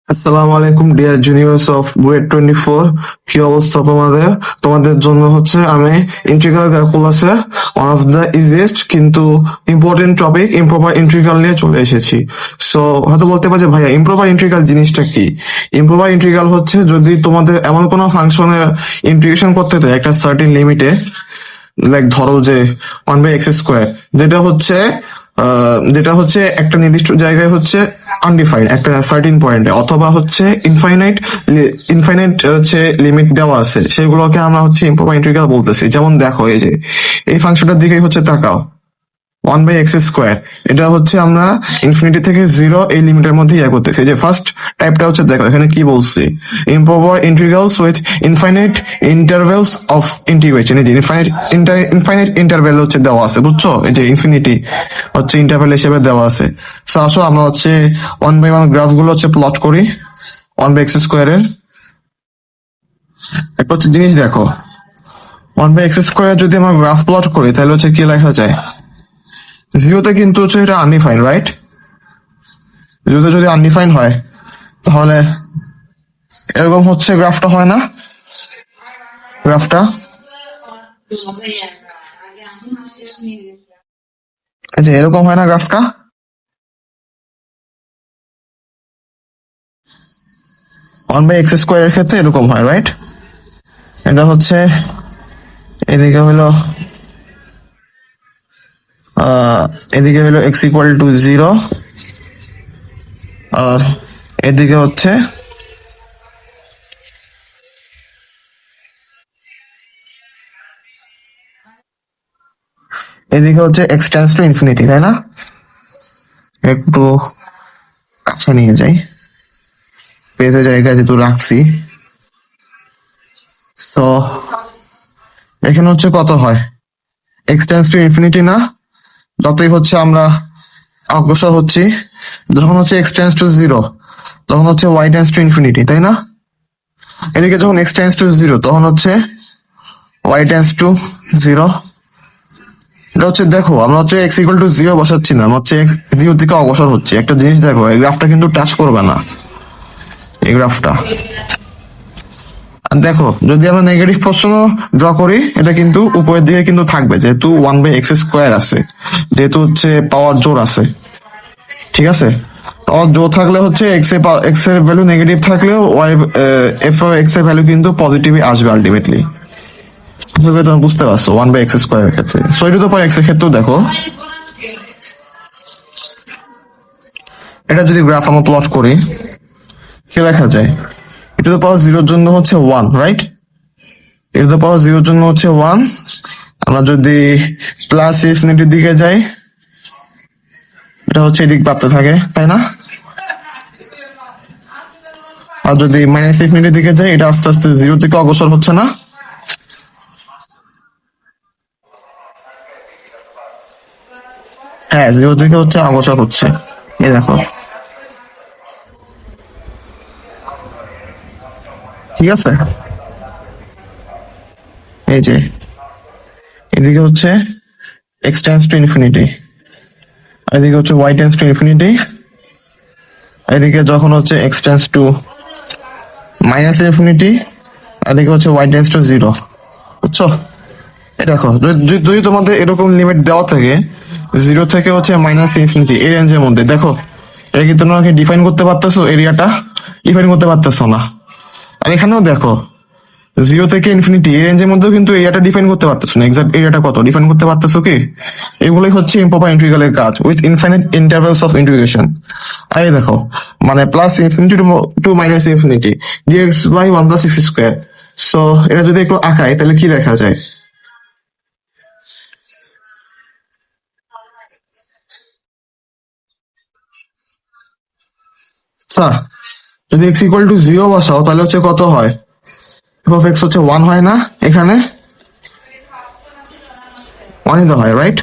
আসসালামু আলাইকুম deer juniors of BUET 24। কি অবস্থা তোমাদের? তোমাদের জন্য হচ্ছে আমি ইন্টিগ্রাল ক্যালকুলাসের ওয়ান অফ দ্য ইজিয়েস্ট কিন্তু ইম্পর্টেন্ট টপিক ইম্প্রপার ইন্টিগ্রাল নিয়ে চলে এসেছি। সো হয়তো বলতে পারছে ভাইয়া ইম্প্রপার ইন্টিগ্রাল জিনিসটা কি? ইম্প্রপার ইন্টিগ্রাল হচ্ছে যদি তোমাদের এমন কোনো ফাংশনের ইন্টিগ্রেশন করতে দেয় একটা সার্টেন লিমিটে, লাইক ধরো যে 1/x², যেটা হচ্ছে একটা নির্দিষ্ট জায়গায় হচ্ছে আনডিফাইন্ড একটা সার্টিন পয়েন্টে, অথবা হচ্ছে ইনফাইনাইট ইনফাইনাইট হচ্ছে লিমিট দেওয়া আছে, সেগুলোকে আমরা হচ্ছে ইম্প্রপার ইন্টিগ্রাল বলতেছি। যেমন দেখো, এই যে এই ফাংশনটার দিকেই হচ্ছে তাকাও, 1/x², এটা হচ্ছে আমরা ইনফিনিটি থেকে 0 এই লিমিটের মধ্যে ইয়ে করতেছি। যে ফার্স্ট টাইপটা হচ্ছে, দেখো এখানে কি বলছি, improper integrals with infinite intervals of integration. এই যে ইনফাইনাইট ইন্টারভেল হচ্ছে দেওয়া আছে, বুঝছো? এই যে ইনফিনিটি হচ্ছে ইন্টারভেল হিসেবে দেওয়া আছে। সো আসো আমরা হচ্ছে 1/1 গ্রাফ গুলো হচ্ছে প্লট করি 1/x² এর। একটা হচ্ছে জিনিস দেখো, 1/x² যদি আমরা গ্রাফ প্লট করি তাহলে হচ্ছে কি লেখা যায়, জিরোতে কিন্তু হচ্ছে এটা আনডিফাইন, রাইট? জিরোতে যদি আনডিফাইন হয় তাহলে এরকম হচ্ছে গ্রাফটা, হয় না? গ্রাফটা আচ্ছা এরকম হয় না গ্রাফটা? 1/x² এর ক্ষেত্রে এরকম হয়, রাইট? এটা হচ্ছে এদিকে হলো এদিকে হলো x=0, আর এদিকে হচ্ছে x →∞, তাই না? একটু কাছে নিয়ে যাই, পেজে জায়গা যেহেতু রাখছি। তো এখানে হচ্ছে কত হয়, x →∞, না? যতই হচ্ছে আমরা অগ্রসর হচ্ছি, যখন হচ্ছে x →0 তখন হচ্ছে y →∞, তাই না? এদিকে যখন x →0 তখন হচ্ছে y →0। এটা হচ্ছে দেখো, আমরা হচ্ছে x=0 বসাচ্ছি না, আমরা হচ্ছে 0 থেকে অগ্রসর হচ্ছে। একটা জিনিস দেখো, এই গ্রাফটা কিন্তু টাচ করবে না, এই গ্রাফটা। আর দেখো, যদি আমরা নেগেটিভ প্রশ্ন ড্র করি, এটা কিন্তু উপরের দিকে কিন্তু থাকবে, যেহেতু 1/x² আছে, যেহেতু হচ্ছে পাওয়ার জোর আছে, ঠিক আছে? পাওয়ার জোর থাকলে হচ্ছে x এর ভ্যালু নেগেটিভ থাকলেও f(x) এর ভ্যালু কিন্তু পজিটিভই আসবে আলটিমেটলি। তুমি বুঝতে পারছো 1/x² এর ক্ষেত্রে। সো e⁻x এর ক্ষেত্রেও দেখো, এটা যদি গ্রাফ আমরা প্লট করি কি লেখা যায়, e⁻0 এর জন্য হচ্ছে 1, রাইট? e⁻0 এর জন্য হচ্ছে 1। আমরা যদি প্লাস ইনফিনিটির দিকে যাই, এটা হচ্ছে এদিক বাড়তে থাকে, তাই না? আর যদি মাইনাস ইনফিনিটির দিকে যাই, এটা আস্তে আস্তে 0 থেকে অগ্রসর হচ্ছে, না? হ্যাঁ, 0 থেকে হচ্ছে অগ্রসর হচ্ছে। এই দেখো, ঠিক আছে? এই যে এদিকে হচ্ছে x →∞, এদিকে হচ্ছে y →∞, এদিকে যখন হচ্ছে x →∞, এদিকে হচ্ছে y →0, বুঝছো? এই দেখো, যদি তোমাদের এরকম লিমিট দেওয়া থাকে 0 থেকে হচ্ছে -∞, এই রেঞ্জের মধ্যে, দেখো এটা কি তোমরা ডিফাইন করতে পারতেছো? এরিয়াটা ডিফাইন করতে পারতেছো না। আর এখানেও দেখো, 0 থেকে ইনফিনিটি এই রেঞ্জের মধ্যেও কিন্তু এরিয়াটা ডিফাইন করতে পারতেছো না, এক্সাক্ট এরিয়াটা কত ডিফাইন করতে পারতেছো কি? এগুলোই হচ্ছে ইম্প্রপার ইন্টিগ্রালের কাজ, with infinite intervals of integration. আর এই দেখো, মানে plus infinity to minus infinity dx/1+x²। So এটা যদি একটু আঁকাই তাহলে কি লেখা যায়? আচ্ছা, যদি x=0 বসাও তাহলে হচ্ছে কত হয়, f(x) হচ্ছে 1 হয় না? এখানে 1ই তো হয়, রাইট?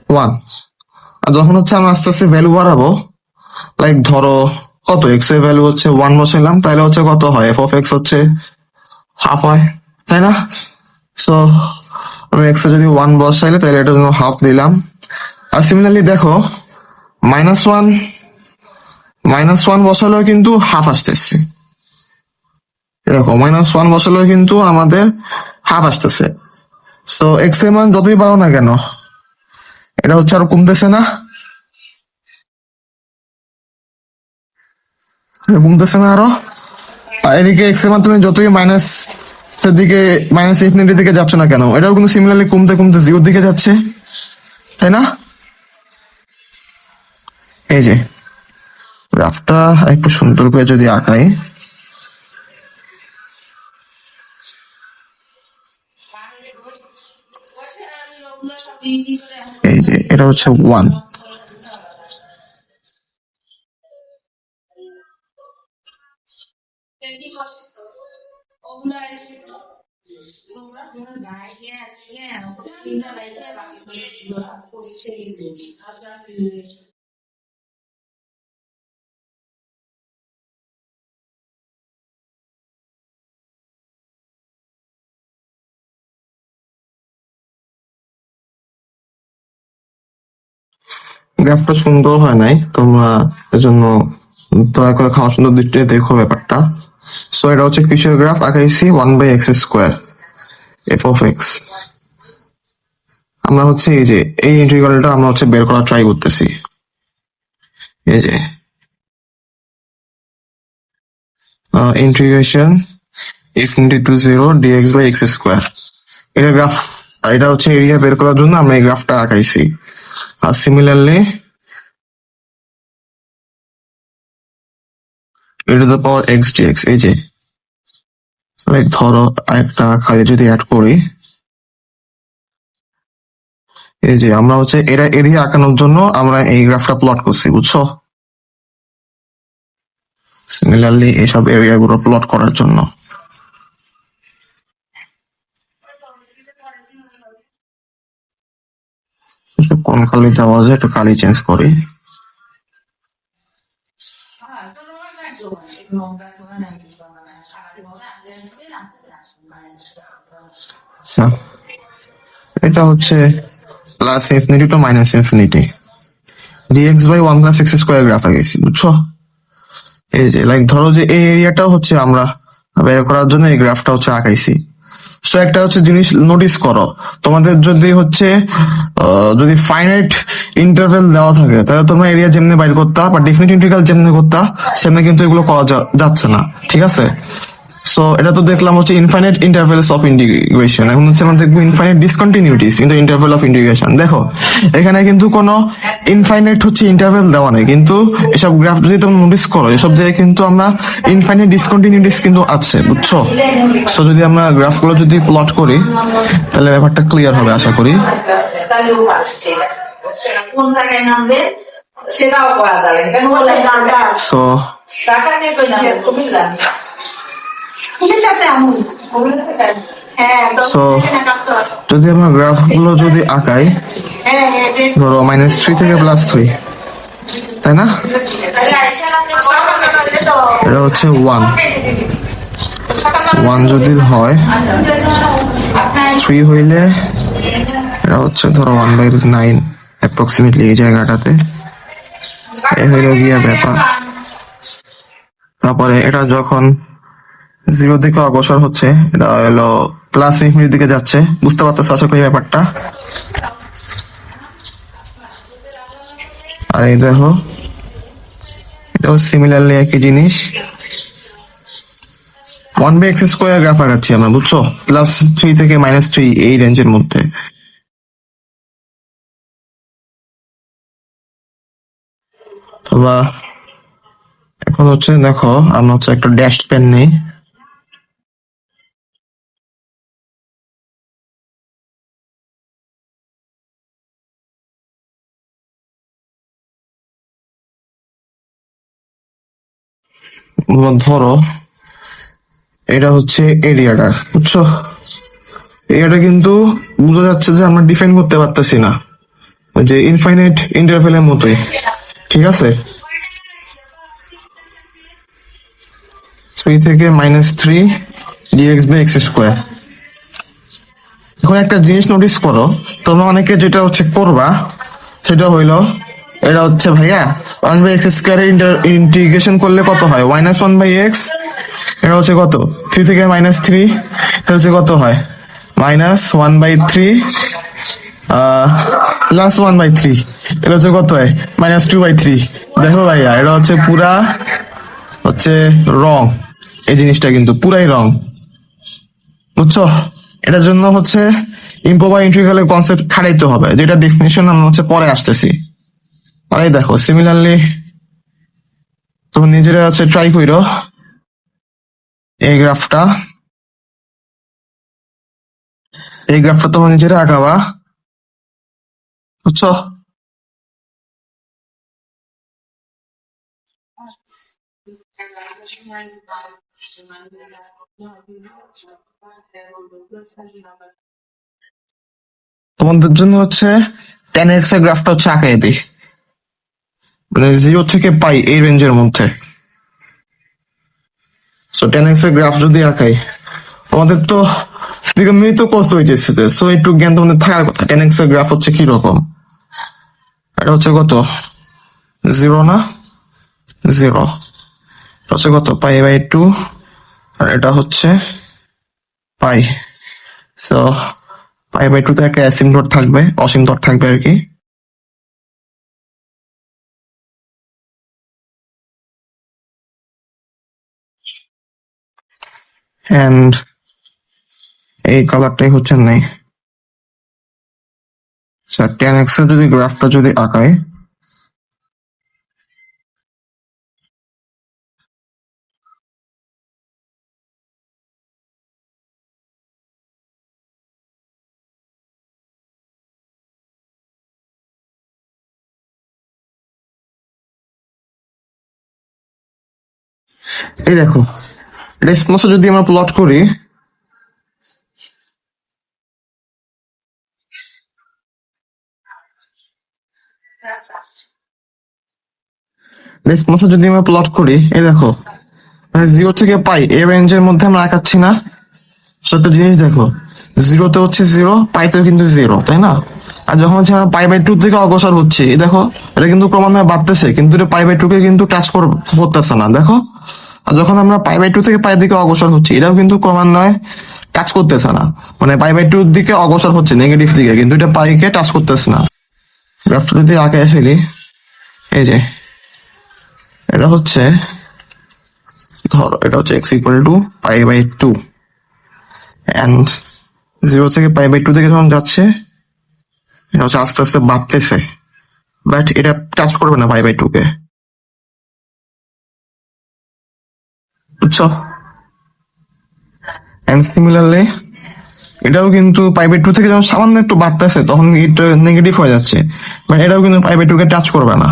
1। আর যখন হচ্ছে আমরা আস্তে আস্তে ভ্যালু বাড়াবো, লাইক ধরো কত, x এর ভ্যালু হচ্ছে 1 বসাইলাম, তাহলে হচ্ছে কত হয়, f(x) হচ্ছে হাফ হয়, তাই না? সো আমি x এ যদি 1 বসাইলে তাহলে এটা জন্য হাফ দিলাম। আর সিমিলারলি দেখো, -1 -1 বসালেও কিন্তু হাফ আসতেছে। দেখো -1 বসালেও কিন্তু আমাদের হাফ আসতেছে। তো এক্স এর মান যতই বাড়ো না কেন এটা হচ্ছে আরো কমতেছে না, কমতেছে না আরো। আর এদিকে এক্স এর মান তুমি যতই মাইনাস এর দিকে, মাইনাস ইনফিনিটির দিকে যাচ্ছ না কেন, এটাও কিন্তু সিমিলারলি কমতে কমতে জিরোর দিকে যাচ্ছে, তাই না? এই যে গ্রাফটা একটু সুন্দর করে যদি আঁকাই, এই যে এটা হচ্ছে 1, গ্রাফটা সুন্দর হয় নাই, তোমরা এজন্য দয়া করে খাওয়া সুন্দর দিকটা দেখো ব্যাপারটা। সো এটা হচ্ছে কিসের গ্রাফ আঁকাইছি, 1/x², f(x). আমরা হচ্ছে এই যে এই ইন্টিগ্রালটা আমরা হচ্ছে বের করার ট্রাই করতেছি। এই যে ইন্টিগ্রেশন infinity to 0 dx/x², এটা গ্রাফ, এটা হচ্ছে এরিয়া বের করার জন্য আমরা এই গ্রাফটা আঁকাইছি। আর similarly e to the power x dx, এই যে লাইক ধরো একটা খালি যদি অ্যাড করি, এই যে আমরা হচ্ছে এটা এরিয়া আঁকানোর জন্য আমরা এই গ্রাফটা প্লট করছি, বুঝছো? সিমিলারলি এইসব এরিয়া গুলো প্লট করার জন্য। কোন কালি দেওয়া যায়, একটু কালি চেঞ্জ করি। আচ্ছা, এটা হচ্ছে plus infinity to minus infinity dx/1 + x² graph আঁকাইছি, বুঝছো? এই যে লাইক ধরো যে এই এরিয়াটাও হচ্ছে আমরা বের করার জন্য এই গ্রাফটা হচ্ছে আঁকাইছি। সো একটা হচ্ছে জিনিস নোটিস করো, তোমাদের যদি হচ্ছে যদি ফাইনাইট ইন্টারভেল দেওয়া থাকে তাহলে তোমরা এরিয়া যেমনি বাইর করতা বা ডেফিনিট ইন্টিগ্রাল যেমনি করতা সেমনি কিন্তু এগুলো করা যাচ্ছে না, ঠিক আছে? সো এটা তো দেখলাম হচ্ছে ইনফাইনাইট ইন্টারভেলস অফ ইন্টিগ্রেশন, এখন হচ্ছে আমরা দেখবো infinite discontinuities in the interval of integration. দেখো এখানে কিন্তু কোনো ইনফাইনাইট হচ্ছে ইন্টারভেল দেওয়া নেই, কিন্তু এসব গ্রাফ যদি তোমরা নোটিস করো এসব জায়গায় কিন্তু আমরা ইনফাইনাইট ডিসকন্টিনিউটিস কিন্তু আছে, বুঝছো? সো যদি আমরা গ্রাফগুলো যদি প্লট করি তাহলে ব্যাপারটা ক্লিয়ার হবে আশা করি। সো সো যদি আমরা গ্রাফ গুলো যদি আঁকাই, ধরো -3 থেকে +3, তাই না? এটা হচ্ছে 1 যদি হয়, 3 হইলে এটা হচ্ছে ধরো 1/9 অ্যাপ্রক্সিমেটলি এই জায়গাটাতে, এই হইল গিয়া ব্যাপার। তারপরে এটা যখন 0 দিকে অগ্রসর হচ্ছে, এটা হলো প্লাস ইনফিনিটির দিকে যাচ্ছে, বুঝতে পারতেছো আশা করি ব্যাপারটা। আর এই দেখো এটাও সিমিলারলি একই জিনিস, 1/x² গ্রাফ আঁকাচ্ছি আমরা, বুঝছো? +3 থেকে -3 এই রেঞ্জের মধ্যে। অথবা এখন হচ্ছে দেখো আমরা হচ্ছে একটা ড্যাশ পেন নেই, ধরো এটা হচ্ছে এরিয়াটা, বুঝছো? এরিয়াটা কিন্তু বোঝা যাচ্ছে যে আমরা ডিফাইন করতে পারতেছি না, ওই যে ইনফাইনাইট ইন্টারভেলের মতোই, ঠিক আছে? 3 থেকে -3 dx/x²। এখন একটা জিনিস নোটিস করো, তোমরা অনেকে যেটা হচ্ছে করবা সেটা হইলো, এটা হচ্ছে ভাইয়া ওয়ান বাই এক্স স্কোয়ারের ইন্টিগ্রেশন করলে কত হয়? মাইনাস ওয়ান বাই এক্স, এটা হচ্ছে কত? থ্রি থেকে মাইনাস থ্রি, এটা হচ্ছে কত হয়? Minus one by three plus one by three, এটা হচ্ছে কত হয়? Minus two by three. দেখো ভাইয়া, এটা হচ্ছে পুরা হচ্ছে রং, এই জিনিসটা কিন্তু পুরাই রং, বুঝছো? এটার জন্য হচ্ছে ইম্প্রপার ইন্টিগ্রালের কনসেপ্ট খাটাইতে হবে, যেটা ডেফিনেশন আমরা হচ্ছে পরে আসতেছি। এই দেখো সিমিলারলি তুমি নিজেরা হচ্ছে ট্রাই করো এই গ্রাফটা, তোমার নিজেরা আঁকাবা, বুঝছো? তোমাদের জন্য হচ্ছে টেন এক্স এর গ্রাফটা হচ্ছে আঁকাই দিই, মানে জিরো থেকে পাই এই রেঞ্জের মধ্যে। সো টেন এক্স এর গ্রাফ যদি আঁকাই, তোমাদের তো মৃত কষ্ট হইতেছে, সো একটু জ্ঞান তোমাদের থাকার কথা। টেন এক্স এর গ্রাফ হচ্ছে কি রকম? এটা হচ্ছে কত? জিরো না? জিরো হচ্ছে কত? পাই বাই টু, আর এটা হচ্ছে পাই। সো পাই বাই টু তে একটা অ্যাসিম্পটট থাকবে, অসীমতট থাকবে আর কি। এন্ড এই কালারটাই হচ্ছে নাই। টেন এক্স এর যদি গ্রাফটা যদি আঁকায়, এই দেখো রেসপন্স যদি আমরা প্লট করি, এই দেখো জিরো থেকে পাই এই রেঞ্জের মধ্যে আমরা আঁকাচ্ছি না? একটা জিনিস দেখো, জিরোতে হচ্ছে জিরো, পাইতেও কিন্তু জিরো, তাই না? আর যখন হচ্ছে আমরা পাই বাই টু থেকে অগ্রসর হচ্ছে, এই দেখো এটা কিন্তু ক্রমান্বয়ে বাড়তেছে, কিন্তু এটা পাই বাই টু কে কিন্তু টাচ করতেছে না, দেখো। আর যখন আমরা পাই বাই টু থেকে পাই দিকে অগ্রসর হচ্ছি, এটাও কিন্তু ক্রমান্বয়ে টাচ করতেছে না, মানে পাই বাই টুর দিকে অগ্রসর হচ্ছে নেগেটিভ দিকে, কিন্তু এটা পাইকে টাচ করতেছে না। গ্রাফটা যদি আঁকে ফেলি, এই যে এটা হচ্ছে, ধরো এটা হচ্ছে x equal to pi by two, and zero থেকে পাই বাই টু থেকে যখন যাচ্ছে, এটা হচ্ছে আস্তে আস্তে বাড়তেছে, বাট এটা টাচ করবে না পাই বাই টু কে, বুঝছো? এন্ড সিমিলারলি এটাও কিন্তু পাই বাই টু থেকে যখন সামান্য একটু বাড়তেছে, তখন এটা নেগেটিভ হয়ে যাচ্ছে, বাট এটাও কিন্তু পাই বাই টু কে টাচ করবে না।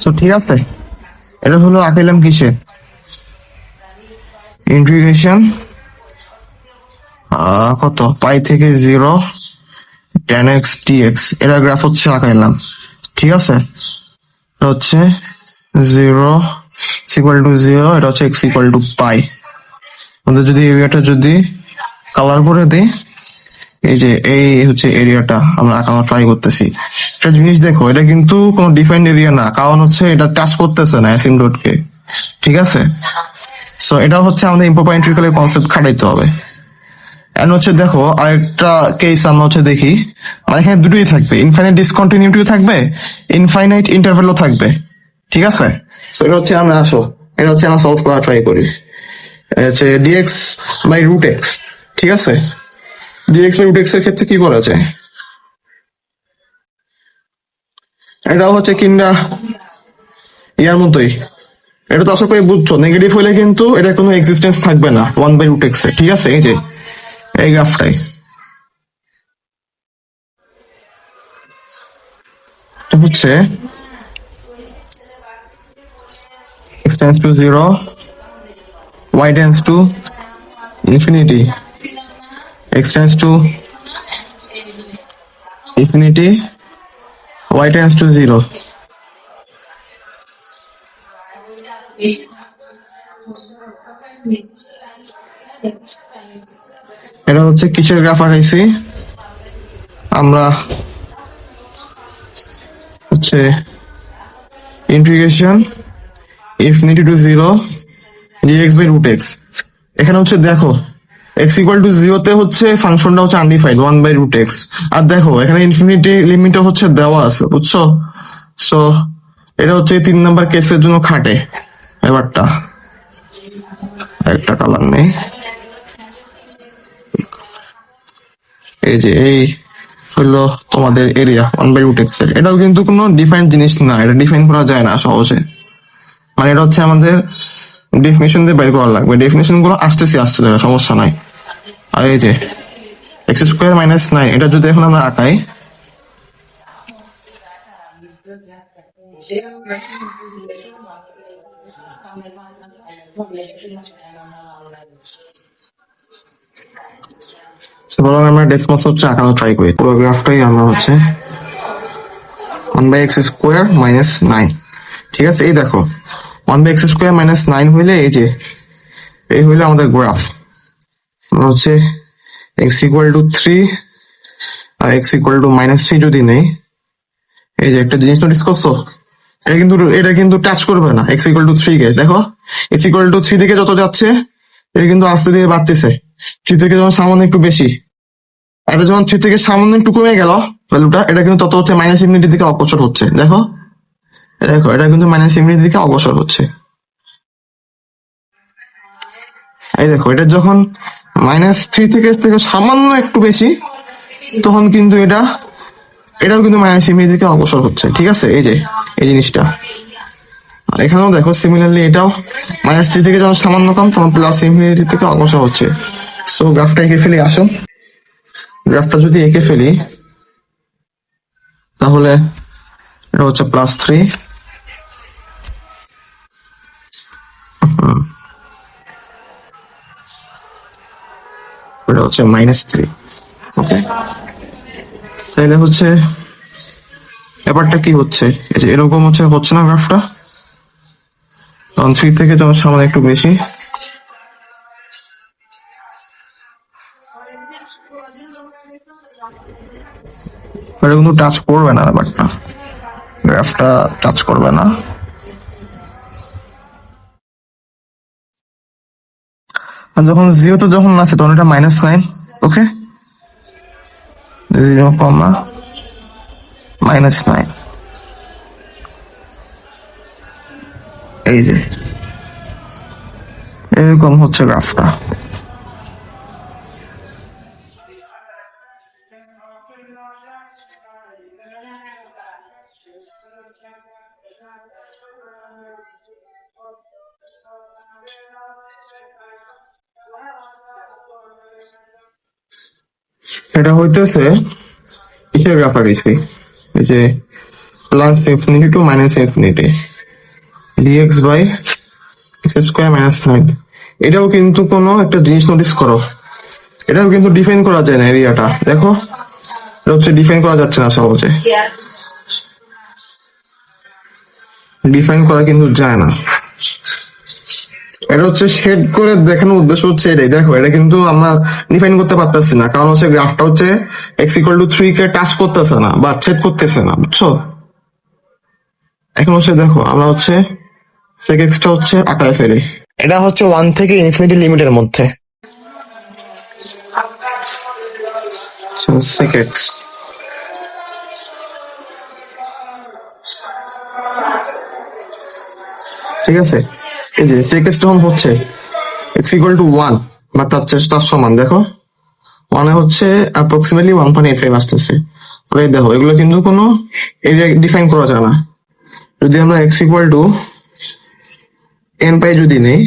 তো ঠিক আছে, এটা হলো আঁকাইলাম কিসে? ইন্টিগ্রেশন কত? পাই থেকে zero ten x T X, এটা গ্রাফ হচ্ছে আঁকাইলাম, ঠিক আছে? এটা হচ্ছে জিরো ইকুয়াল টু জিরো, এটা হচ্ছে এক্স ইকুয়াল টু পাই। আমাদের যদি এরিয়াটা যদি কালার করে দিই, এই যে এই হচ্ছে এরিয়াটা আমরা আঁকানো ট্রাই করতেছি। একটা জিনিস দেখো, এটা কিন্তু কোনো ডিফাইন্ড এরিয়া না, কারণ হচ্ছে এটা টাচ করতেছে না অ্যাসিম্পটটকে, ঠিক আছে? সো এটা হচ্ছে আমাদের ইম্প্রপার ইন্টিগ্রালের কনসেপ্ট খাটাইতে হবে। এন্ড হচ্ছে দেখো আরেকটা কেস আমরা হচ্ছে দেখি, মানে এখানে দুটোই থাকবে, ইনফাইনাইট ডিসকন্টিনিউটিও থাকবে, ইনফাইনাইট ইন্টারভ্যালও থাকবে, ঠিক আছে? সো এটা হচ্ছে আমরা এটা হচ্ছে আমরা সলভ করা ট্রাই করি। হচ্ছে ডিএক্স বাই রুট এক্স, ঠিক আছে? ডিএক্স বাই রুট এক্স এর ক্ষেত্রে কি করা যায়? এটাও হচ্ছে কিংবা ইয়ার মতোই, এটা তো আশা করি বুঝছো, নেগেটিভ হলে কিন্তু এটা কোনো এক্সিস্টেন্স থাকবে না ওয়ান বাই রুট এক্স এ, ঠিক আছে? এই যে এই গ্রাফটাই হচ্ছে x tends to 0, y tends to infinity, x tends to infinity, y tends to 0. এটা হচ্ছে কিসের গ্রাফ আঁকাইছি আমরা, হচ্ছে integration infinity to 0 dx by root x. এখানে হচ্ছে দেখো x ইকুয়াল টু 0 তে হচ্ছে ফাংশনটা হচ্ছে আনডিফাইন্ড 1 বাই রুট এক্স, আর দেখো এখানে ইনফিনিটি লিমিটও হচ্ছে দেওয়া আছে, বুঝছো? সো এটা হচ্ছে 3 নাম্বার কেসের জন্য খাটে। এবারটা একটা কালার নেই, এই যে এই হলো তোমাদের এরিয়া 1 বাই রুট এক্স এর। এটাও কিন্তু কোনো ডিফাইন্ড জিনিস না, এটা ডিফাইন করা যায় না সহজে, মানে এটা হচ্ছে আমাদের ডেফিনেশন দিয়ে বের করা লাগবে। ডেফিনেশন গুলো আসতেছে সমস্যা নাই। আর এই যে এক্স স্কোয়ার মাইনাস 9, এটা যদি এখন আমরা আঁকাই, বরং আমরা ডেসমস হচ্ছে আঁকানো ট্রাই করি। পুরো গ্রাফটাই আমরা হচ্ছে 1 বাই এক্স স্কোয়ার মাইনাস 9, ঠিক আছে? এই দেখো 1 বাই এক্স স্কোয়ার মাইনাস 9 হইলে এই যে এই হইলে আমাদের গ্রাফ। হচ্ছে এক্স ইকুয়াল টু 3 আর এক্স ইকুয়াল টু মাইনাস 3 যদি নেই, এই যে একটা জিনিস নোটিস করছো, এটা কিন্তু টাচ করবে না এক্স ইকুয়াল টু 3 কে। দেখো এক্স ইকুয়াল টু 3 থেকে যত যাচ্ছে এটা কিন্তু আস্তে ধীরে বাড়তেছে, 3 থেকে যখন সামান্য একটু বেশি, এটা যখন 3 থেকে সামান্য একটু কমে গেল ভ্যালুটা, এটা কিন্তু তত হচ্ছে মাইনাস ইনফিনিটির দিকে অগ্রসর হচ্ছে। দেখো দেখো এটা কিন্তু মাইনাস ইনফিনিটির দিকে অগ্রসর হচ্ছে। এই দেখো এটা যখন -3 থেকে সামান্য একটু বেশি, তখন কিন্তু এটাও কিন্তু মাইনাস ইনফিনিটির দিকে অগ্রসর হচ্ছে, ঠিক আছে? এই যে এই জিনিসটা এখানেও দেখো সিমিলারলি এটাও -3 থেকে যখন সামান্য কম তখন প্লাস ইনফিনিটির দিকে অগ্রসর হচ্ছে। সো গ্রাফটা এঁকে ফেলি, আসো গ্রাফটা যদি এঁকে ফেলি তাহলে এটা হচ্ছে +3, এটা হচ্ছে -3। ওকে, তাহলে হচ্ছে ব্যাপারটা কি হচ্ছে, এই যে এরকম হচ্ছে না গ্রাফটা, তখন 3 থেকে যখন সামান্য একটু বেশি, এটা কিন্তু টাচ করবে না, ব্যাপারটা গ্রাফটা টাচ করবে না। আর যখন 0 তো যখন আছে তখন এটা -9, ওকে, 0, -9, এই যে এরকম হচ্ছে গ্রাফটা। এটা হইতেছে কিসের গ্রাফ আঁকাইছি, এই যে +∞ to -∞ dx by x square minus 9। এটাও কিন্তু কোনো একটা জিনিস নোটিস করো, এটাও কিন্তু ডিফাইন করা যায় না এরিয়াটা। দেখো এটা হচ্ছে ডিফাইন করা যাচ্ছে না সহজে, ডিফাইন করা কিন্তু যায় না। এটা হচ্ছে শেড করে দেখানোর উদ্দেশ্য হচ্ছে এটাই। দেখো এটা কিন্তু আমরা ডিফাইন করতে পারতেছি না, কারণ হচ্ছে গ্রাফটা হচ্ছে x equal to 3 K touch করতেছে না বা ছেদ করতেছে না, বুঝছো? এখন হচ্ছে দেখো আমরা হচ্ছে সেক এক্সটা হচ্ছে আঁকায় ফেলি। এটা হচ্ছে 1 থেকে ইনফিনিটি লিমিটের মধ্যে, সেক এক্স, ঠিক আছে? এই যে সেক এক্স যখন হচ্ছে এক্স ইকুয়াল টু 1 বা তার সমান, দেখো 1 হচ্ছে অ্যাপ্রক্সিমেটলি 1.85 আসতেছে। দেখো এগুলো কিন্তু কোনো এরিয়া ডিফাইন করা যায় না। যদি আমরা এক্স ইকুয়াল টু n পাই যদি নেই,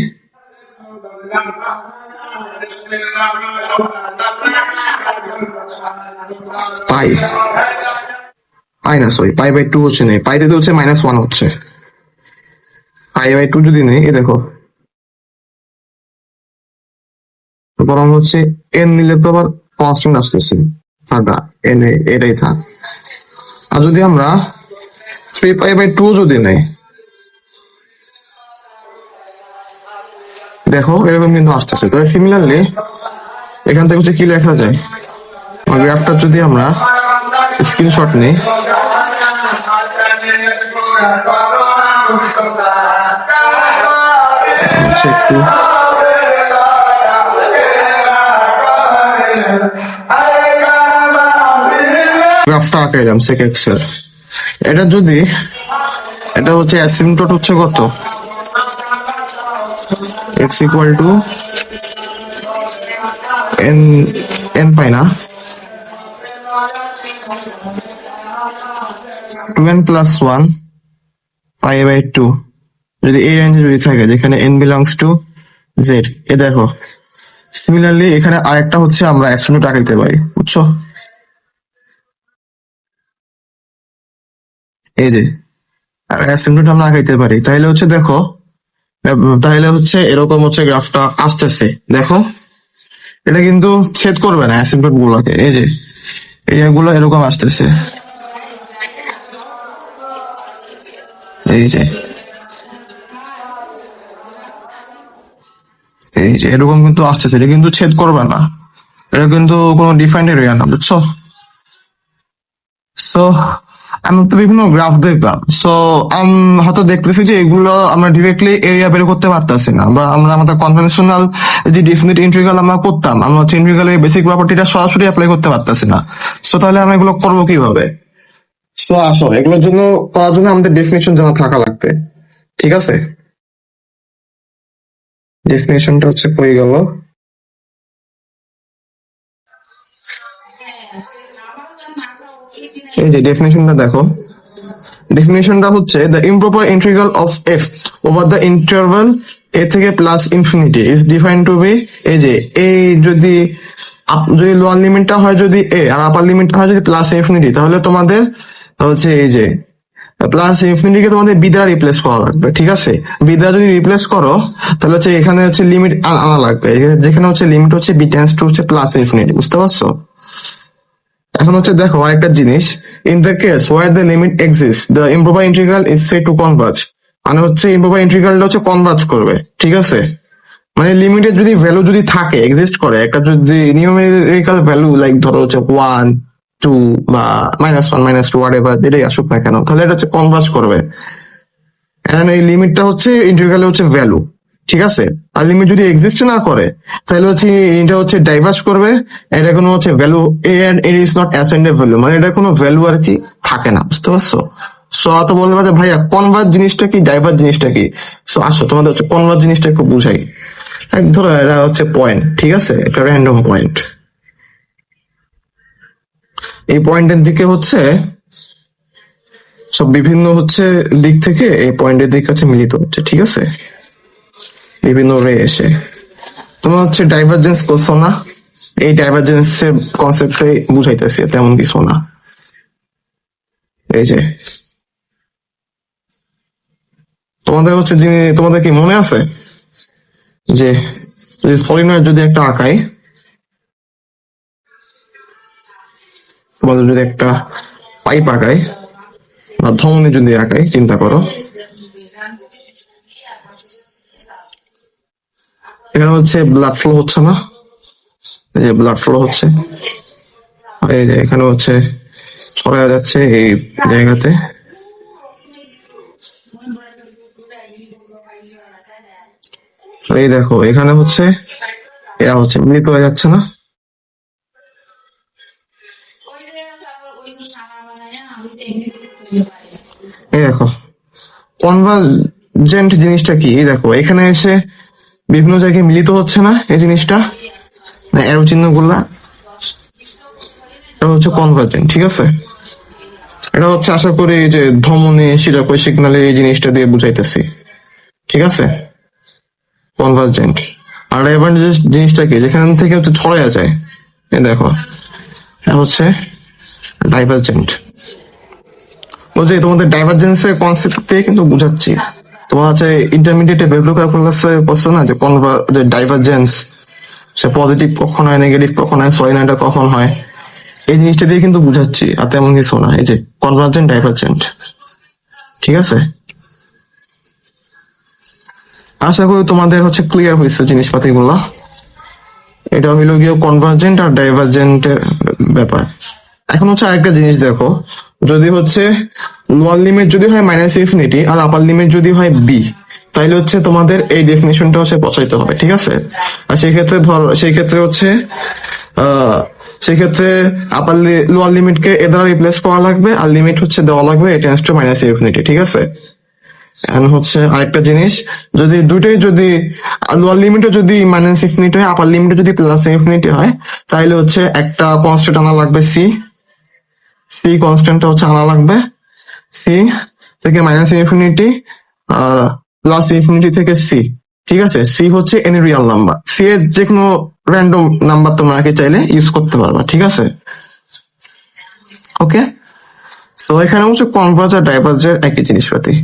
পাই না, সরি π/2 হচ্ছে নেই, পাইতে তো হচ্ছে -1 হচ্ছে, π/2 যদি নেই, এই দেখো বরং হচ্ছে n নিলে তো আবার কনস্ট্যান্ট আসতেছে, থাকা n এটাই থাক। আর যদি আমরা 3π/2 যদি নেই, দেখো এরকম কিন্তু আসতেছে। তাহলে সিমিলারলি এখান থেকে হচ্ছে কি লেখা যায়, গ্রাফটা যদি আমরা স্ক্রিনশট নিই, একটু গ্রাফটা আঁকাইলাম sec x এর। এটা যদি এটা হচ্ছে অ্যাসিম্পটোট হচ্ছে কত, x ইকুয়াল টু n পাই না 2n + 1 π/2 যদি এই রেঞ্জে যদি থাকে, যেখানে n বিলংস টু z। এ দেখো সিমিলারলি এখানে আরেকটা হচ্ছে আমরা অ্যাসিম্পটোট আঁকাইতে পারি, বুঝছো? এই যে অ্যাসিম্পটোট আমরা আঁকাইতে পারি। তাহলে হচ্ছে দেখো, তাহলে হচ্ছে এরকম হচ্ছে গ্রাফটা আসতেছে। দেখো এটা কিন্তু ছেদ করবে না অ্যাসিম্পটোট গুলোকে, এই যে এরিয়াগুলো এরকম আসতেছে, এই যে এই যে এরকম কিন্তু আসতেছে। এটা কিন্তু ছেদ করবে না, এটা কিন্তু কোনো ডিফাইন্ড এরিয়া না, বুঝছো? সো আমি তো বিভিন্ন গ্রাফ দেখলাম, সো আমি হয়তো দেখতেছি যে এগুলো আমরা ডিরেক্টলি এরিয়া বের করতে পারতেছি না, বা আমরা আমাদের কনভেনশনাল যে ডেফিনিট ইন্টিগ্রাল আমরা করতাম, আমরা হচ্ছে ইন্টিগ্রালের বেসিক প্রপার্টিটা সরাসরি অ্যাপ্লাই করতে পারতেছি না। সো তাহলে আমরা এগুলো করবো কিভাবে? সো আসো, এগুলোর জন্য করার জন্য আমাদের ডেফিনেশন জানা থাকা লাগবে, ঠিক আছে? ডেফিনেশনটা হচ্ছে কই গেল, এই যে ডেফিনেশনটা দেখো। ডেফিনেশনটা হচ্ছে the improper integral of F over the interval A থেকে plus infinity is defined to be, এই যে এই যদি যদি লোয়ার লিমিটটা হয় যদি এ আর আপার লিমিটটা হয় যদি প্লাস ইনফিনিটি, তাহলে তোমাদের হচ্ছে এই যে প্লাস ইনফিনিটিকে তোমাদের বি দ্বারা রিপ্লেস করা লাগবে, ঠিক আছে? বি দ্বারা যদি রিপ্লেস করো তাহলে হচ্ছে এখানে হচ্ছে লিমিট আনা লাগবে, যেখানে হচ্ছে লিমিট হচ্ছে বি টেন্ডস টু হচ্ছে প্লাস ইনফিনিটি, বুঝতে পারছো? এখন হচ্ছে দেখো আরেকটা জিনিস, in the case where the limit exist the improper integral is said to converge, মানে হচ্ছে ইমপ্রপার ইন্টিগ্রালটা হচ্ছে কনভার্জ করবে, ঠিক আছে? মানে লিমিটের যদি ভ্যালু যদি থাকে, এক্সিস্ট করে একটা যদি নিউমেরিক্যাল ভ্যালু, লাইক ধরো হচ্ছে 1 2 বা -1 -2 হোয়াট এভার যেটাই আসুক না কেন, তাহলে এটা হচ্ছে কনভার্জ করবে। এন্ড এই লিমিটটা হচ্ছে ইন্টিগ্রালে হচ্ছে ভ্যালু, ঠিক আছে? আর লিমিট যদি এক্সিস্ট না করে তাহলে হচ্ছে এটা হচ্ছে ডাইভার্স করবে, এটা কোনো হচ্ছে value and it is not ascended value, মানে এটা কোনো ভ্যালু আর কি থাকে না, বুঝতে পারছো? সো তো বলবে যে ভাইয়া কনভার্জ জিনিসটা কি, ডাইভার্স জিনিসটা কি? সো আসো তোমাদের হচ্ছে কনভার্জ জিনিসটা একটু বুঝাই। এক ধরো এটা হচ্ছে পয়েন্ট, ঠিক আছে? একটা র্যান্ডম পয়েন্ট, এই পয়েন্টের দিকে হচ্ছে সব বিভিন্ন হচ্ছে দিক থেকে এই পয়েন্টের দিক হচ্ছে মিলিত হচ্ছে, ঠিক আছে? বিভিন্ন রে এসে তোমরা হচ্ছে ডাইভারজেন্স করছো না, এই ডাইভারজেন্সের কনসেপ্টে বুঝাইতেছি, তেমন কিছু না। এই যে তোমাদের হচ্ছে তোমাদের কি মনে আছে যে যদি সলিনয়েড যদি একটা আঁকাই, তোমাদের যদি একটা পাইপ আঁকাই বা ধমনী যদি আঁকাই, চিন্তা করো এখানে হচ্ছে ব্লাড ফ্লো হচ্ছে না, এই যে ব্লাড ফ্লো হচ্ছে, এই যে এখানে হচ্ছে ছড়ায় যাচ্ছে এই জায়গাতে, এই দেখো এখানে হচ্ছে এরা হচ্ছে মিলিত হয়ে যাচ্ছে না, এই দেখো কনভার্জেন্ট জিনিসটা কি, এই দেখো এখানে এসে বিভিন্ন জায়গায় মিলিত হচ্ছে না এই জিনিসটা, অ্যারো চিহ্ন গুলা, এটা হচ্ছে কনভার্জেন্ট, ঠিক আছে? এটা হচ্ছে আশা করি যে ধমনী শিরাকোই সিগনালে এই জিনিসটা দিয়ে বুঝাইতেছি, ঠিক আছে? কনভার্জেন্ট। আর এবার জিনিসটা কি, যেখান থেকে হচ্ছে ছড়াইয়া যায়, এই দেখো এটা হচ্ছে ডাইভারজেন্ট। বলছি তোমাদের ডাইভারজেন্সের কনসেপ্ট দিয়ে কিন্তু বুঝাচ্ছি। তোমার হচ্ছে ইন্টারমিডিয়েটে ভেক্টর ক্যালকুলাসে করছো না যে ডাইভারজেন্স, সে পজিটিভ কখন হয়, নেগেটিভ কখন হয়, সলিনয়েডে কখন হয়, এই জিনিসটা দিয়ে কিন্তু বুঝাচ্ছি, আর তেমন কিছু না। এই যে কনভার্জেন্ট ডাইভার্জেন্ট, ঠিক আছে? আশা করি তোমাদের হচ্ছে ক্লিয়ার হয়েছে জিনিসপাতিগুলো। এটা হইলো গিয়ে কনভার্জেন্ট আর ডাইভার্জেন্টের ব্যাপার। এখন হচ্ছে আরেকটা জিনিস দেখো, যদি হচ্ছে লোয়ার লিমিট যদি হয় মাইনাস ইনফিনিটি আর আপার লিমিট যদি হয় বি, তাইলে হচ্ছে তোমাদের এই ডেফিনেশনটা হচ্ছে বসাইতে হবে, ঠিক আছে? আর সেই ক্ষেত্রে সেই ক্ষেত্রে হচ্ছে সেই ক্ষেত্রে আপার লোয়ার লিমিটকে এ দ্বারা রিপ্লেস করা লাগবে, আর লিমিট হচ্ছে দেওয়া লাগবে এ টেন্ডস টু মাইনাস ইনফিনিটি, ঠিক আছে? এন্ড হচ্ছে আরেকটা জিনিস, যদি দুটোই যদি লোয়ার লিমিটে যদি মাইনাস ইনফিনিটি হয়, আপার লিমিটে যদি প্লাস ইনফিনিটি হয়, তাহলে হচ্ছে একটা কনস্ট্যান্ট আনা লাগবে সি। সি কনস্ট্যান্টটা হচ্ছে আনা লাগবে সি থেকে মাইনাস ইনফিনিটি আর প্লাস ইনফিনিটি থেকে সি, ঠিক আছে? সি হচ্ছে এনি রিয়াল নাম্বার, সি এর যে কোনো র্যান্ডম নাম্বার তোমরা কি চাইলে ইউজ করতে পারবা, ঠিক আছে? ওকে, সো এখানে হচ্ছে কনভার্জ আর ডাইভার্জের একই জিনিসপাতি।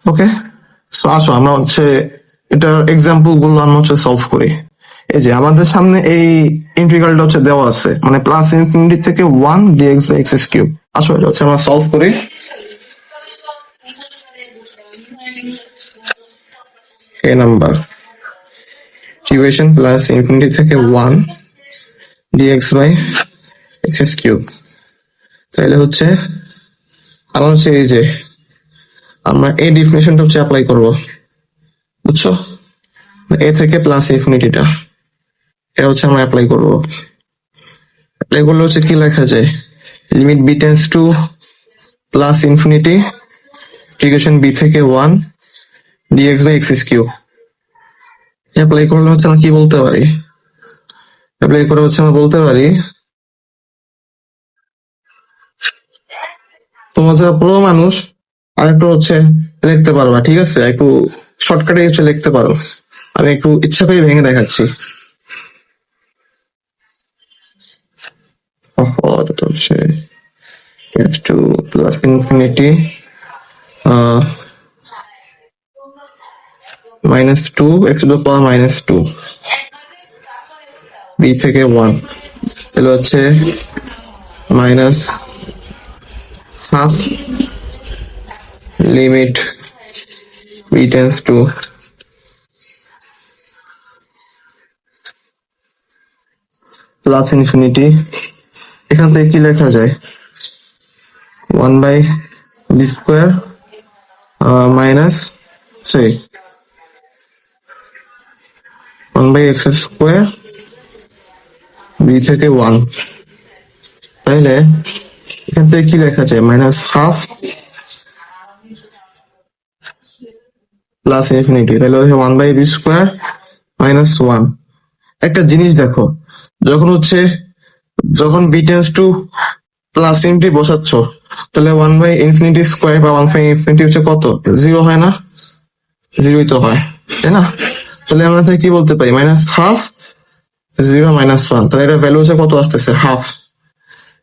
ওকে, সো আসো আমরা হচ্ছে এটার এক্সাম্পল গুলো আমরা হচ্ছে সলভ করি। এই যে আমাদের সামনে এই ইন্টিগ্রালটা হচ্ছে দেওয়া আছে, মানে প্লাস ইনফিনিটি থেকে 1 ডিএক্স বাই এক্স কিউব। আসো এটা হচ্ছে আমরা সলভ করি। এ নাম্বার ইকুয়েশন প্লাস ইনফিনিটি থেকে 1 ডিএক্স বাই এক্স কিউব, তাহলে হচ্ছে আমার হচ্ছে এই যে আমরা এই ডেফিনেশনটা হচ্ছে অ্যাপ্লাই করব, বুঝছো? এ থেকে প্লাস ইনফিনিটিটা এটা হচ্ছে আমরা অ্যাপ্লাই করবো। অ্যাপ্লাই করলে হচ্ছে কি লেখা যায়, limit b tends to plus infinity equation b থেকে 1 dx by x cube. Apply করলে হচ্ছে আমরা কি বলতে পারি, অ্যাপ্লাই করে হচ্ছে আমরা বলতে পারি, তোমরা যারা পুরো মানুষ আর একটু হচ্ছে লিখতে পারবা, ঠিক আছে? একটু শর্টকাটে হচ্ছে লিখতে পারো, আমি একটু ইচ্ছা করে ভেঙে দেখাচ্ছি। এটা হচ্ছে two plus infinity minus two x to the power minus two b থেকে 1, তাহলে হচ্ছে minus half limit b tends to plus infinity. এখান থেকে কি লেখা যায়, 1 by b square minus 1 by x square b থেকে 1, তাইলে এখান থেকে কি লেখা যায়, মাইনাস হাফ প্লাস ইনফিনিটি, তাহলে 1 বাই বি স্কোয়ার মাইনাস 1। একটা জিনিস দেখো, যখন B tends to plus infinity বসাচ্ছ, তাহলে 1 বাই ইনফিনিটি স্কোয়ার বা 1 বাই ইনফিনিটি হচ্ছে কত, 0 হয় না? 0ই তো হয়, তাই না? তাহলে আমরা কি বলতে পারি, মাইনাস হাফ 0 মাইনাস 1, তাহলে এটা ভ্যালু হচ্ছে কত আসতেছে, হাফ।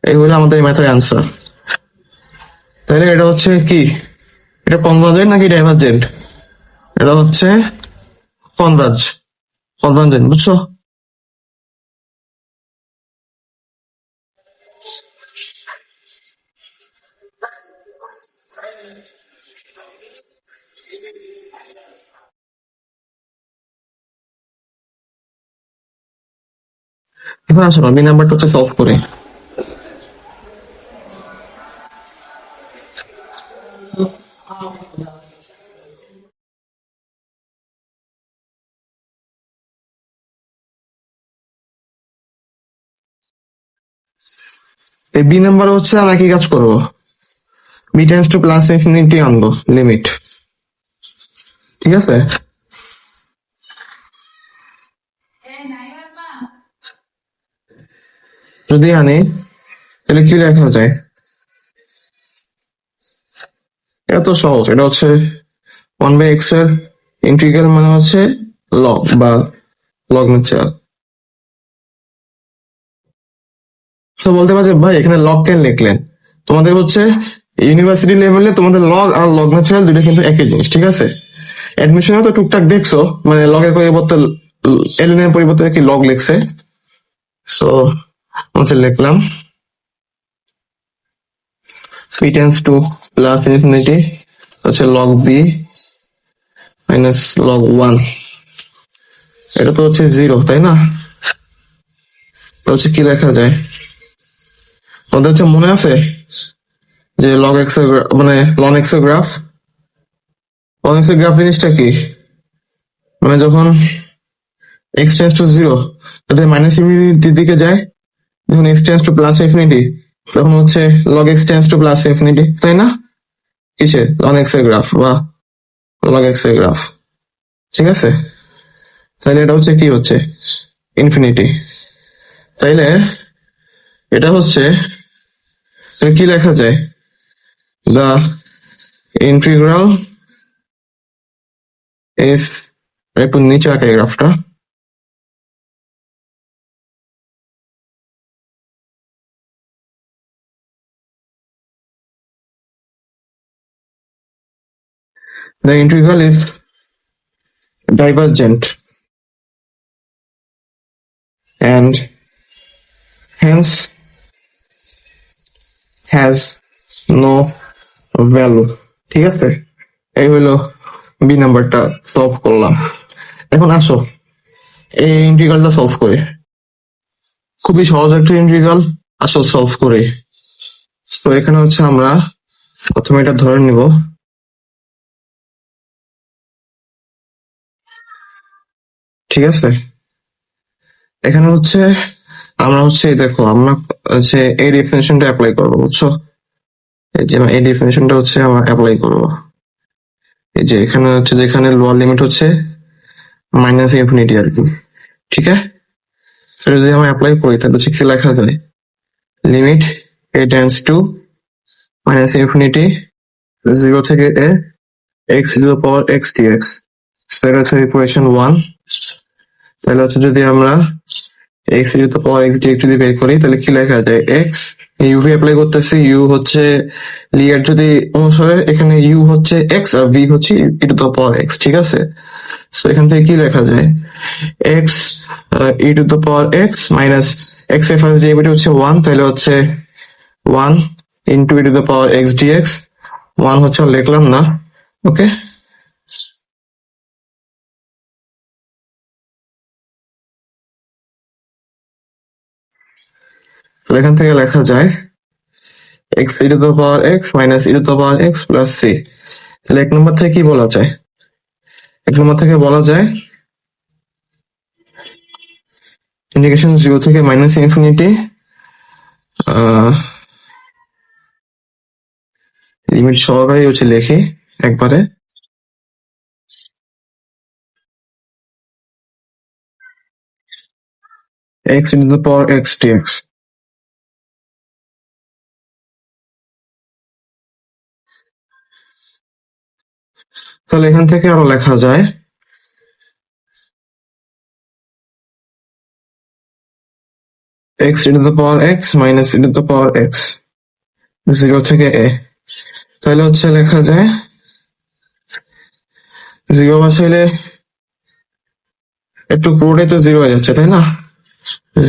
এই হলো আমাদের ম্যাথের অ্যান্সার। তাহলে এটা হচ্ছে কি, এটা কনভার্জেন্ট নাকি ডাইভার্জেন্ট? এটা হচ্ছে কনভার্জেন্ট, বুঝছো? এখন আসো বি নাম্বারটা হচ্ছে সলভ করে। এই বি নাম্বার হচ্ছে আমরা কি কাজ করবো, b tends to plus infinity আনবো লিমিট, ঠিক আছে? যদি আনি তাহলে কি লেখা যায়, এটা তো সহজ, এটা হচ্ছে 1 বাই এক্স এর ইন্টিগ্রাল মানে হচ্ছে লগ বা লগ ন্যাচারাল। তো বলতে পারছে ভাই এখানে লগ কেন লিখলেন, তোমাদের হচ্ছে ইউনিভার্সিটি লেভেলে তোমাদের লগ আর লগ ন্যাচারাল দুটো কিন্তু একই জিনিস, ঠিক আছে? অ্যাডমিশনে তো টুকটাক দেখছো, মানে লগের পরিবর্তে এলএন এর পরিবর্তে কি লগ লিখছে, সো হচ্ছে লিখলাম b tends to plus infinity হচ্ছে লগ বি মাইনাস লগ 1, এটা তো হচ্ছে 0, তাই না? তো হচ্ছে কি লেখা যায়, আমাদের হচ্ছে মনে আছে যে লগ এক্স এর মানে লন এক্স এর গ্রাফ, লন এক্স এর গ্রাফ জিনিসটা কি, মানে যখন এক্স টেন্স টু 0 এটা মাইনাস ইনফিনিটির দিকে যায়, যখন x tends to plus infinity তখন হচ্ছে log x tends to plus infinity, তাই না? কিসে, লন এক্স এর গ্রাফ বা লগ এক্স এর গ্রাফ, ঠিক আছে? তাইলে এটা হচ্ছে কি হচ্ছে ইনফিনিটি, তাইলে এটা হচ্ছে কি লেখা যায়, দ্য ইন্টিগ্রাল ইজ, একটু নিচে আঁকে গ্রাফটা, the integral is divergent and hence has no value, ঠিক আছে? এই হলো বি নাম্বারটা সলভ করলাম। এখন আসো এই ইন্টিগ্রালটা সলভ করে, খুবই সহজ একটা ইন্টিগ্রাল, আসো সলভ করে। তো এখানে হচ্ছে আমরা প্রথমে এটা ধরে নিব, ঠিক আছে? এখানে হচ্ছে আমরা হচ্ছে দেখো আমরা হচ্ছে এই ডেফিনেশনটা অ্যাপ্লাই করবো, বুঝছো? এই যে এই ডেফিনেশনটা হচ্ছে আমরা অ্যাপ্লাই করব, এই যে এখানে হচ্ছে যেখানে লোয়ার লিমিট হচ্ছে মাইনাস ইনফিনিটি আর কি, ঠিক আছে? সেটা যদি আমরা অ্যাপ্লাই করি তাহলে হচ্ছে কি লেখা যায়, limit A tends to minus infinity 0 থেকে A X to the power x DX, সেটা হচ্ছে ইকুয়েশন 1। তাহলে হচ্ছে যদি আমরা X to the power x DX যদি বের করি তাহলে কি লেখা যায়, এক্স ইউভি অ্যাপ্লাই করতেছি, ইউ হচ্ছে লিয়ার যদি অনুসারে এখানে ইউ হচ্ছে এক্স আর ভি হচ্ছে e to the power x, ঠিক আছে? তো এখান থেকে কি লেখা যায়, x e to the power x minus x এর ফার্স্ট ডেরিভেটিভ হচ্ছে 1, তাহলে হচ্ছে 1 into e to the power x dx, 1 হচ্ছে আর লিখলাম না, ওকে? তো এখান থেকে লেখা যায় x e to the power x minus e to the power x plus c। তাহলে এক নম্বর থেকে কি বলা যায়, এক নম্বর থেকে বলা যায় ইন্টিগ্রেশন 0 থেকে মাইনাস ইনফিনিটি লিমিট সহকারে হচ্ছে লিখি একবারে, x into the power x dx। তাহলে এখান থেকে আরো লেখা যায় x into the power x minus into the power x 0 থেকে a, তাহলে হচ্ছে লেখা যায় 0 বসাইলে একটু পুরোটাই তো 0 হয়ে যাচ্ছে, তাই না?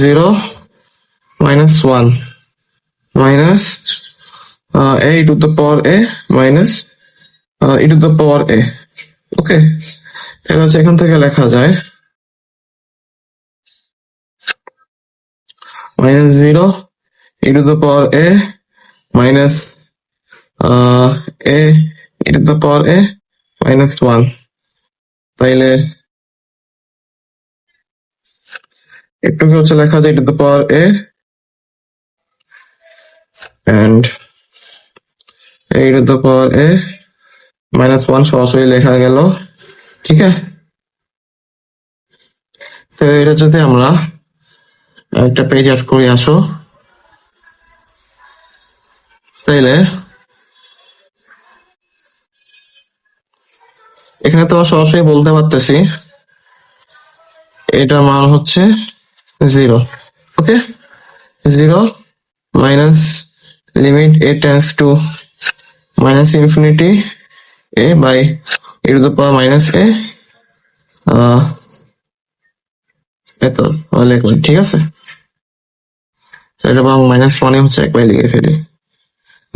0 minus 1 minus a to the power a minus e to the power a, ওকে? তাহলে হচ্ছে এখান থেকে লেখা যায় minus 0 e to the power a minus a e to the power a minus 1, তাইলে একটু কি হচ্ছে লেখা যায় e to the power a and a to the power a minus 1 সরাসরি লেখা গেল, ঠিক আছে? তো এটা যদি আমরা একটা পেজ অ্যাড করে আসো, তাইলে এখানে তো সরাসরি বলতে পারতেছি এটার মান হচ্ছে 0, okay? 0 minus limit a tends to minus infinity a by e to the power minus a, এত লিখলাম, ঠিক আছে? এটা এবং মাইনাস 1 হচ্ছে একবার লিখে ফেলি,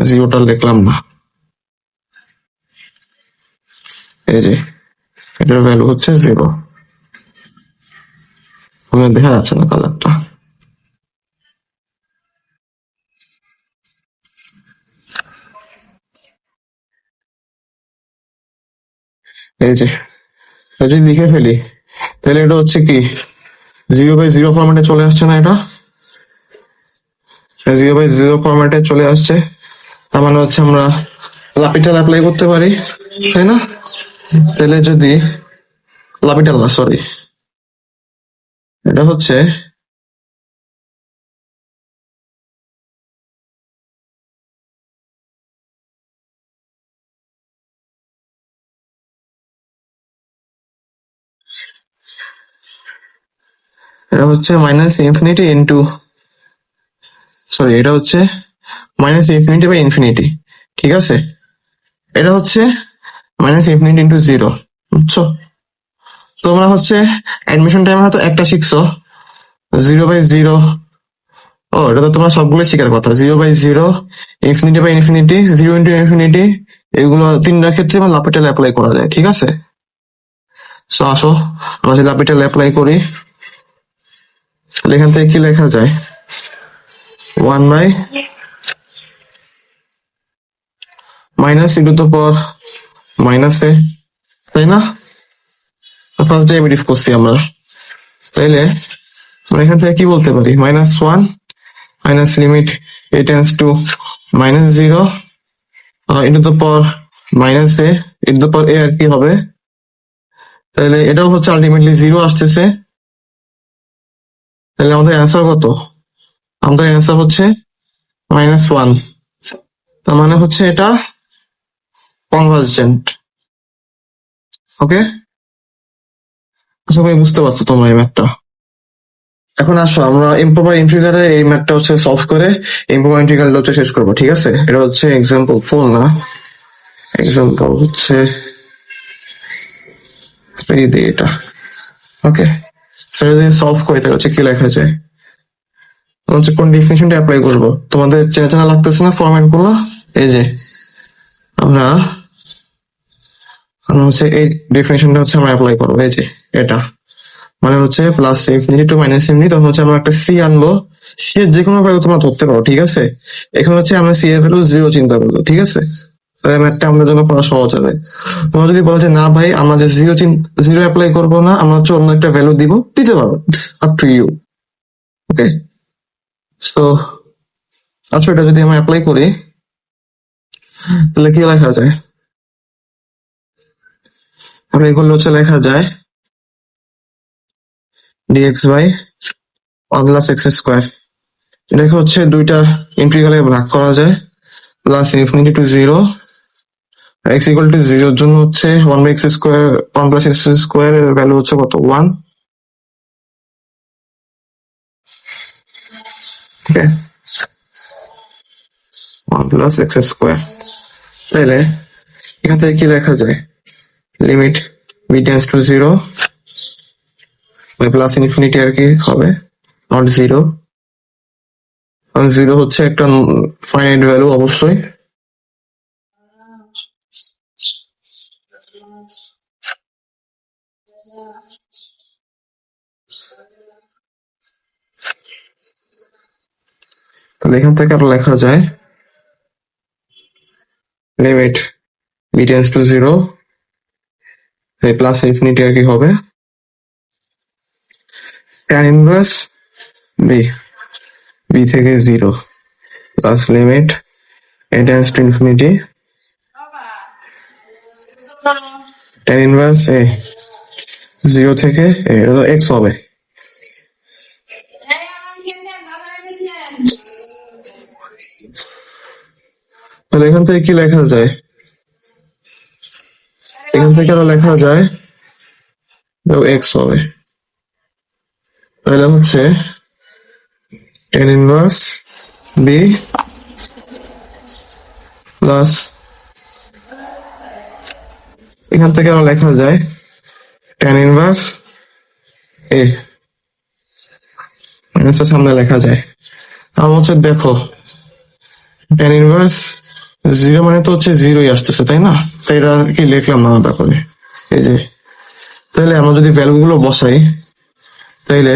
জিরোটা লিখলাম না, এই যে এটার ভ্যালু হচ্ছে 0। আপনার দেখা যাচ্ছে না কালারটা? এই যে যদি লিখে ফেলি তাহলে এটা হচ্ছে কি 0/0 ফরম্যাটে চলে আসছে না? এটা 0/0 ফরম্যাটে চলে আসছে। তার মানে হচ্ছে আমরা লাপিটাল অ্যাপ্লাই করতে পারি, তাই না? তাহলে যদি লাপিটাল না, সরি, এটা হচ্ছে মাইনাস ইনফিনিটি ইন্টু, সরি, এটা হচ্ছে মাইনাস ইনফিনিটি বাই ইনফিনিটি, ঠিক আছে? এটা হচ্ছে মাইনাস ইনফিনিটি ইন্টু 0, বুঝছো? তোমরা হচ্ছে অ্যাডমিশন টাইমে হয়তো একটা শিখছো 0/0। ও, এটা তো তোমরা সবগুলো শিখার কথা, 0/0, infinity by infinity, 0 into infinity, এগুলো তিনটার ক্ষেত্রে আমার লাপিটাল অ্যাপ্লাই করা যায়, ঠিক আছে? সো আসো আমরা যদি লাপিটাল অ্যাপ্লাই করি তাহলে এখান থেকে কি লেখা যায়? 1 by minus E to the power minus A, তাই না? ফার্স্ট ডেরিভেটিভ করছি আমরা, তাইলে আমরা এখান থেকে কি বলতে পারি? -1 minus limit a tends to -0 E to the power minus A, E to the power A আর কি হবে? তাহলে এটাও হচ্ছে আলটিমেটলি 0 আসতেছে। তাহলে আমাদের অ্যান্সার কত? আমাদের অ্যান্সার হচ্ছে -1। তার মানে হচ্ছে এটা কনভার্জেন্ট। ওকে, সবাই বুঝতে পারছো তোমরা এই ম্যাথটা? এখন আসো আমরা ইম্প্রপার ইন্টিগ্রালে এই ম্যাথটা হচ্ছে সলভ করে ইম্প্রপার ইন্টিগ্রালটা হচ্ছে শেষ করবো, ঠিক আছে? এটা হচ্ছে এক্সাম্পল 4 না, এক্সাম্পল হচ্ছে 3 দিয়ে এটা। ওকে, সেটা যদি সলভ করি তাহলে হচ্ছে কি লেখা যায়? হচ্ছে কোন ডেফিনেশনটা অ্যাপ্লাই করবো? তোমাদের চেনা চেনা লাগতেছে না ফরম্যাট গুলো? এই যে আমরা আমরা হচ্ছে এই ডেফিনেশনটা হচ্ছে আমরা অ্যাপ্লাই করবো, এই যে এটা মানে হচ্ছে plus infinity to minus infinity, তখন হচ্ছে আমরা একটা সি আনবো। সি এর যে কোনো ভ্যালু তোমরা ধরতে পারো, ঠিক আছে? এখন হচ্ছে আমরা সি এর ভ্যালু 0 চিন্তা করবো, ঠিক আছে? তাহলে ম্যাথটা আমাদের জন্য করা সহজ হবে। তোমরা যদি বলো যে না ভাই আমরা যে 0 অ্যাপ্লাই করবো না, আমরা হচ্ছে অন্য একটা ভ্যালু দিব, দিতে পারো, up to you. Okay, so আচ্ছা এটা যদি আমরা অ্যাপ্লাই করি তাহলে কি লেখা যায়? আমরা এগুলো হচ্ছে লেখা যায় dx by 1 plus X square. এটাকে হচ্ছে দুইটা ইন্টিগ্রালে ভাগ করা যায়, plus infinity to 0 X equal to 0 এর জন্য হচ্ছে 1 by x square, 1 plus X square এর ভ্যালু হচ্ছে কত? 1। Okay, 1 plus X square. তাহলে এখান থেকে কি লেখা যায়? Limit B tends to 0 plus infinity আর কি হবে, নট 0। 0 হচ্ছে একটা ফাইনাইট ভ্যালু অবশ্যই। তাহলে এখান থেকে আরো লেখা যায় limit B tends to 0 plus infinity আর কি হবে tan ইনভার্স বি, বি থেকে 0 plus limit a tends to infinity tan inverse A 0 থেকে এ, এটা এক্স হবে। তাহলে এখান থেকে কি লেখা যায়? এখান থেকে আরো লেখা যায় এক্স হবে। তাহলে হচ্ছে tan ইনভার্স বি প্লাস এখান থেকে আরো লেখা যায় tan ইনভার্স এ, মাইনাসটা সামনে লেখা যায়। আমার হচ্ছে দেখো tan ইনভার্স জিরো মানে তো হচ্ছে জিরোই আসতেছে, তাই না? তাই এটা কি লিখলাম না আলাদা করে, এই যে। তাহলে আমরা যদি ভ্যালু গুলো বসাই, তাইলে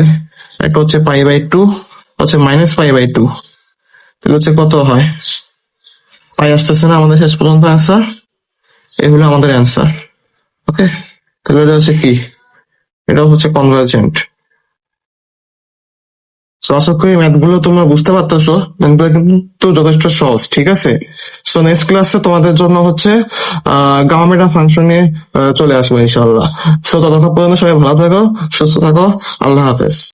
একটা হচ্ছে π/2, হচ্ছে -π/2, তাহলে হচ্ছে কত হয়, পাই আসতেছে না আমাদের শেষ পর্যন্ত অ্যান্সার। এই হলো আমাদের অ্যান্সার। ওকে, তাহলে এটা হচ্ছে কি, এটা হচ্ছে কনভার্জেন্ট। সো আশা করি ম্যাথ গুলো তোমরা বুঝতে পারতেছো, ম্যাথগুলো কিন্তু যথেষ্ট সহজ, ঠিক আছে? সো নেক্সট ক্লাসে তোমাদের জন্য হচ্ছে গামা মেটা ফাংশন নিয়ে চলে আসবো ইনশাল্লাহ। সো ততক্ষণ পর্যন্ত সবাই ভালো থাকো, সুস্থ থাকো, আল্লাহ হাফেজ।